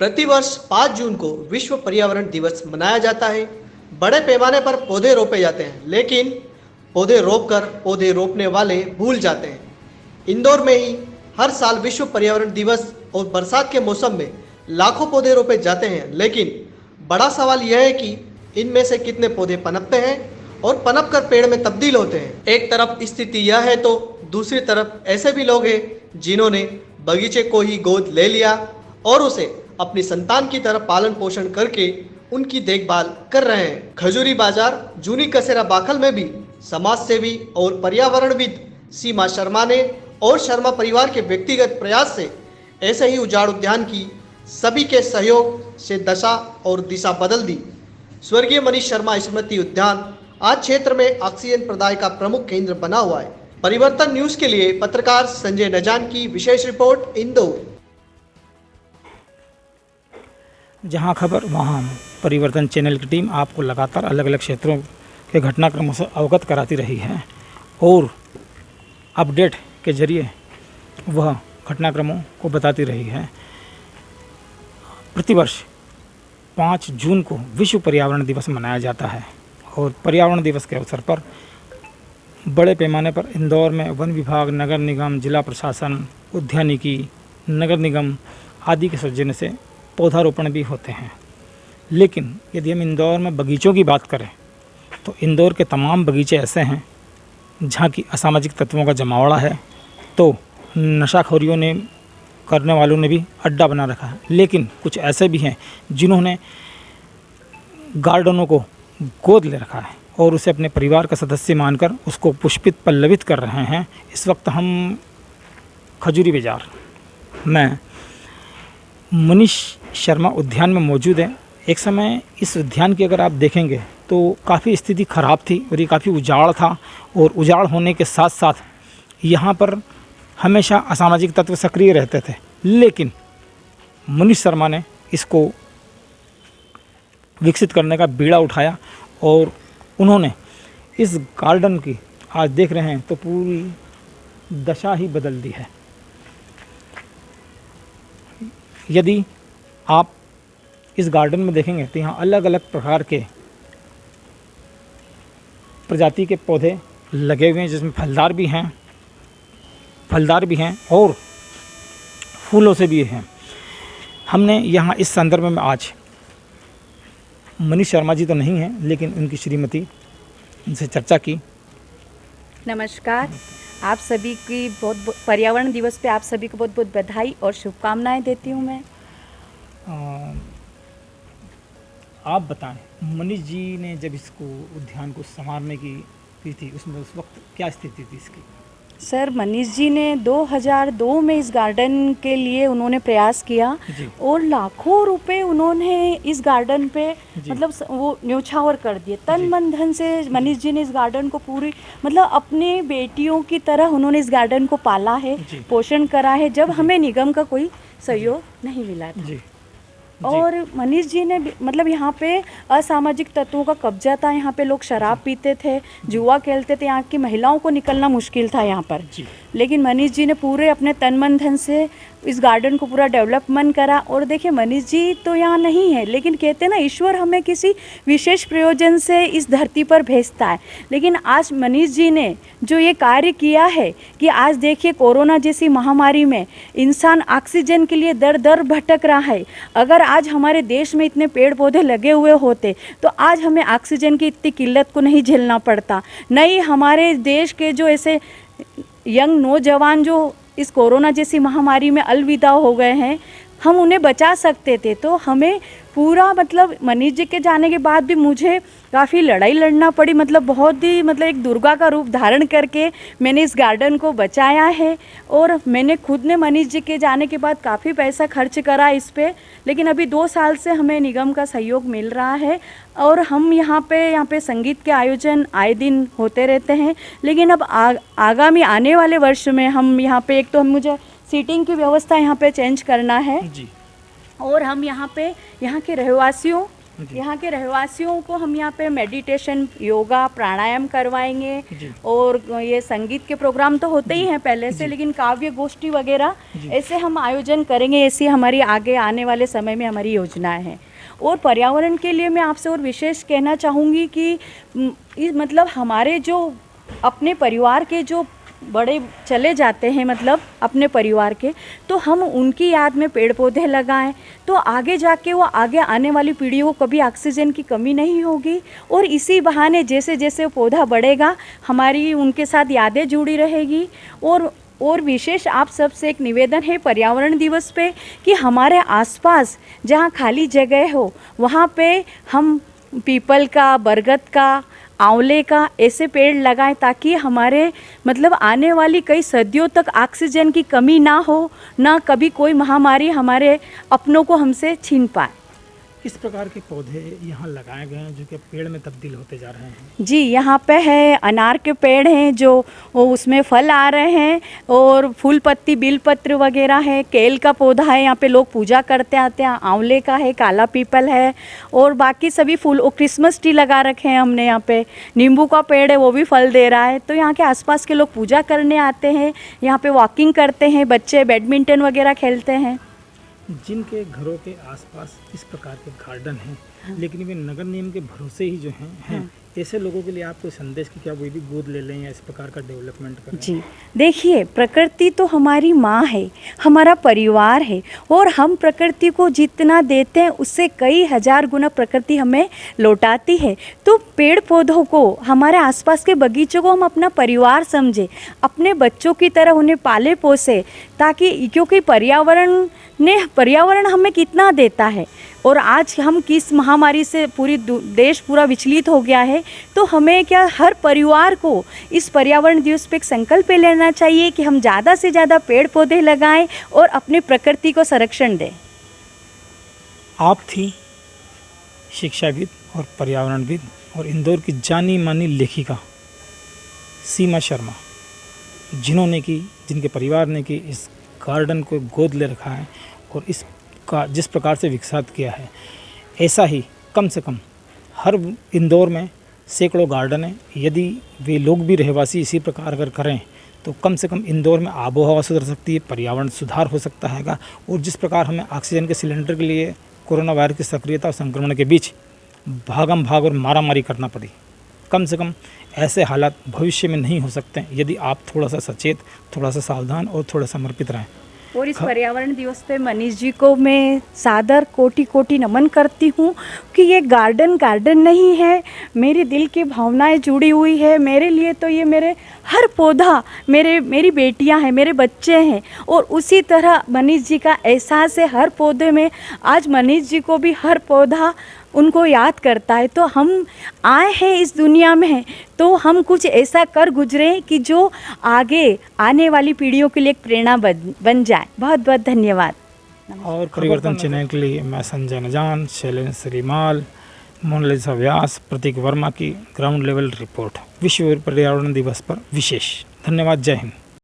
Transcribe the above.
प्रतिवर्ष 5 जून को विश्व पर्यावरण दिवस मनाया जाता है। बड़े पैमाने पर पौधे रोपे जाते हैं, लेकिन पौधे रोपकर पौधे रोपने वाले भूल जाते हैं। इंदौर में ही हर साल विश्व पर्यावरण दिवस और बरसात के मौसम में लाखों पौधे रोपे जाते हैं, लेकिन बड़ा सवाल यह है कि इनमें से कितने पौधे पनपते हैं और पनप कर पेड़ में तब्दील होते हैं। एक तरफ स्थिति यह है तो दूसरी तरफ ऐसे भी लोग हैं जिन्होंने बगीचे को ही गोद ले लिया और उसे अपनी संतान की तरह पालन पोषण करके उनकी देखभाल कर रहे हैं। खजूरी बाजार जूनी कसेरा बाखल में भी समाज सेवी और पर्यावरणविद सीमा शर्मा ने और शर्मा परिवार के व्यक्तिगत प्रयास से ऐसे ही उजाड़ उद्यान की सभी के सहयोग से दशा और दिशा बदल दी। स्वर्गीय मनीष शर्मा स्मृति उद्यान आज क्षेत्र में ऑक्सीजन प्रदाय का प्रमुख केंद्र बना हुआ है। परिवर्तन न्यूज के लिए पत्रकार संजय नजान की विशेष रिपोर्ट इंदौर। जहां खबर वहां परिवर्तन चैनल की टीम आपको लगातार अलग अलग क्षेत्रों के घटनाक्रमों से अवगत कराती रही है और अपडेट के जरिए वह घटनाक्रमों को बताती रही है। प्रतिवर्ष 5 जून को विश्व पर्यावरण दिवस मनाया जाता है और पर्यावरण दिवस के अवसर पर बड़े पैमाने पर इंदौर में वन विभाग, नगर निगम, जिला प्रशासन, उद्यानिकी, नगर निगम आदि के सौजन्य से पौधारोपण भी होते हैं। लेकिन यदि हम इंदौर में बगीचों की बात करें तो इंदौर के तमाम बगीचे ऐसे हैं जहाँ की असामाजिक तत्वों का जमावड़ा है, तो नशाखोरियों ने करने वालों ने भी अड्डा बना रखा है। लेकिन कुछ ऐसे भी हैं जिन्होंने गार्डनों को गोद ले रखा है और उसे अपने परिवार का सदस्य मानकर उसको पुष्पित पल्लवित कर रहे हैं। इस वक्त हम खजूरी बाजार में मनीष शर्मा उद्यान में मौजूद हैं। एक समय इस उद्यान की अगर आप देखेंगे तो काफ़ी स्थिति ख़राब थी और ये काफ़ी उजाड़ था और उजाड़ होने के साथ साथ यहाँ पर हमेशा असामाजिक तत्व सक्रिय रहते थे। लेकिन मनीष शर्मा ने इसको विकसित करने का बीड़ा उठाया और उन्होंने इस गार्डन की आज देख रहे हैं तो पूरी दशा ही बदल दी है। यदि आप इस गार्डन में देखेंगे तो यहाँ अलग अलग प्रकार के प्रजाति के पौधे लगे हुए हैं, जिसमें फलदार भी हैं और फूलों से भी हैं। हमने यहाँ इस संदर्भ में आज मनीष शर्मा जी तो नहीं हैं, लेकिन उनकी श्रीमती उनसे चर्चा की। नमस्कार, आप सभी की पर्यावरण दिवस पे आप सभी को बहुत बहुत बधाई और शुभकामनाएं देती हूँ मैं। आप बताएं, मनीष जी ने जब इसको उद्यान को संवारने की थी उसमें उस वक्त क्या स्थिति थी इसकी? सर, मनीष जी ने 2002 में इस गार्डन के लिए उन्होंने प्रयास किया और लाखों रुपए उन्होंने इस गार्डन पे मतलब वो न्यौछावर कर दिए। तन मन धन से मनीष जी ने इस गार्डन को पूरी मतलब अपने बेटियों की तरह उन्होंने इस गार्डन को पाला है, पोषण करा है, जब हमें निगम का कोई सहयोग नहीं मिला था। और मनीष जी ने मतलब यहाँ पे असामाजिक तत्वों का कब्जा था। यहाँ पे लोग शराब पीते थे, जुआ खेलते थे, यहाँ की महिलाओं को निकलना मुश्किल था यहाँ पर। लेकिन मनीष जी ने पूरे अपने तन मन धन से इस गार्डन को पूरा डेवलपमेंट करा। और देखिए, मनीष जी तो यहाँ नहीं है, लेकिन कहते हैं ना, ईश्वर हमें किसी विशेष प्रयोजन से इस धरती पर भेजता है। लेकिन आज मनीष जी ने जो ये कार्य किया है कि आज देखिए कोरोना जैसी महामारी में इंसान ऑक्सीजन के लिए दर दर भटक रहा है। अगर आज हमारे देश में इतने पेड़ पौधे लगे हुए होते तो आज हमें ऑक्सीजन की इतनी किल्लत को नहीं झेलना पड़ता। नहीं, हमारे देश के जो ऐसे यंग नौजवान जो इस कोरोना जैसी महामारी में अलविदा हो गए हैं, हम उन्हें बचा सकते थे। तो हमें पूरा मतलब मनीष जी के जाने के बाद भी मुझे काफ़ी लड़ाई लड़ना पड़ी। मतलब बहुत ही मतलब एक दुर्गा का रूप धारण करके मैंने इस गार्डन को बचाया है। और मैंने खुद ने मनीष जी के जाने के बाद काफ़ी पैसा खर्च करा इस पे। लेकिन अभी 2 साल से हमें निगम का सहयोग मिल रहा है और हम यहाँ पे संगीत के आयोजन आए दिन होते रहते हैं। लेकिन अब आगामी आने वाले वर्ष में हम यहाँ पे एक तो मुझे सीटिंग की व्यवस्था यहाँ पे चेंज करना है और हम यहाँ पे यहाँ के रहवासियों यहाँ के रहवासियों को हम यहाँ पे मेडिटेशन, योगा, प्राणायाम करवाएंगे। जी। और ये संगीत के प्रोग्राम तो होते ही हैं पहले से, लेकिन काव्य गोष्ठी वगैरह ऐसे हम आयोजन करेंगे। ऐसी हमारी आगे आने वाले समय में हमारी योजनाएं हैं। और पर्यावरण के लिए मैं आपसे और विशेष कहना चाहूँगी कि मतलब हमारे जो अपने परिवार के जो बड़े चले जाते हैं, मतलब अपने परिवार के, तो हम उनकी याद में पेड़ पौधे लगाएं, तो आगे जाके वो आगे आने वाली पीढ़ियों को कभी ऑक्सीजन की कमी नहीं होगी। और इसी बहाने जैसे जैसे पौधा बढ़ेगा हमारी उनके साथ यादें जुड़ी रहेगी। और विशेष आप सबसे एक निवेदन है पर्यावरण दिवस पे कि हमारे आसपास जहाँ खाली जगह हो वहाँ पे हम पीपल का, बरगद का, आंवले का ऐसे पेड़ लगाएं, ताकि हमारे मतलब आने वाली कई सदियों तक ऑक्सीजन की कमी ना हो, ना कभी कोई महामारी हमारे अपनों को हमसे छीन पाए। किस प्रकार के पौधे यहाँ लगाए गए हैं जो कि पेड़ में तब्दील होते जा रहे हैं? जी, यहाँ पे है अनार के पेड़ हैं जो वो उसमें फल आ रहे हैं, और फूल पत्ती, बिलपत्र वगैरह है। केल का पौधा है, यहाँ पे लोग पूजा करते आते हैं। आंवले का है, काला पीपल है, और बाकी सभी फूल। और क्रिसमस ट्री लगा रखे हैं हमने यहाँ पे। नींबू का पेड़ है, वो भी फल दे रहा है। तो यहाँ के आसपास के लोग पूजा करने आते हैं, यहाँ पे वॉकिंग करते हैं, बच्चे बैडमिंटन वगैरह खेलते हैं। जिनके घरों के आसपास इस प्रकार के गार्डन हैं, लेकिन वे नगर निगम के भरोसे ही जो हैं, ऐसे लोगों के लिए आप कोई संदेश कि क्या वो भी गोद ले लें या इस प्रकार का डेवलपमेंट करें? जी, देखिए, प्रकृति तो हमारी माँ है, हमारा परिवार है, और हम प्रकृति को जितना देते हैं उससे कई हजार गुना प्रकृति हमें लौटाती है। तो पेड़ पौधों को, हमारे आसपास के बगीचों को हम अपना परिवार समझे, अपने बच्चों की तरह उन्हें पाले पोसे, ताकि क्योंकि पर्यावरण हमें कितना देता है। और आज हम किस महामारी से देश पूरा विचलित हो गया है, तो हमें क्या हर परिवार को इस पर्यावरण दिवस पे एक संकल्प लेना चाहिए कि हम ज़्यादा से ज़्यादा पेड़ पौधे लगाएं और अपने प्रकृति को संरक्षण दें। आप थी शिक्षाविद और पर्यावरणविद और इंदौर की जानी मानी लेखिका सीमा शर्मा, जिनके परिवार ने की इस गार्डन को गोद ले रखा है और इसका जिस प्रकार से विकसित किया है, ऐसा ही कम से कम हर इंदौर में सैकड़ों गार्डन है। यदि वे लोग भी रहवासी इसी प्रकार अगर करें तो कम से कम इंदौर में आबो हवा सुधर सकती है, पर्यावरण सुधार हो सकता है। और जिस प्रकार हमें ऑक्सीजन के सिलेंडर के लिए कोरोना वायरस की सक्रियता और संक्रमण के बीच भागम भाग और मारामारी करना पड़ी, कम से कम ऐसे हालात भविष्य में नहीं हो सकते यदि आप थोड़ा सा सचेत, थोड़ा सा सावधान और थोड़ा समर्पित रहें। और इस पर्यावरण दिवस पे मनीष जी को मैं सादर कोटि कोटि नमन करती हूँ कि ये गार्डन नहीं है, मेरे दिल की भावनाएं जुड़ी हुई है। मेरे लिए तो ये मेरे हर पौधा मेरी बेटियां हैं, मेरे बच्चे हैं। और उसी तरह मनीष जी का एहसास है हर पौधे में। आज मनीष जी को भी हर पौधा उनको याद करता है। तो हम आए हैं इस दुनिया में, तो हम कुछ ऐसा कर गुजरें कि जो आगे आने वाली पीढ़ियों के लिए एक प्रेरणा बन जाए। बहुत बहुत धन्यवाद। और परिवर्तन चैनल के लिए मैं संजय नजान, शैलेंद्र श्रीमाल, मोनालिसा व्यास, प्रतीक वर्मा की ग्राउंड लेवल रिपोर्ट विश्व पर्यावरण दिवस पर विशेष। धन्यवाद। जय हिंद।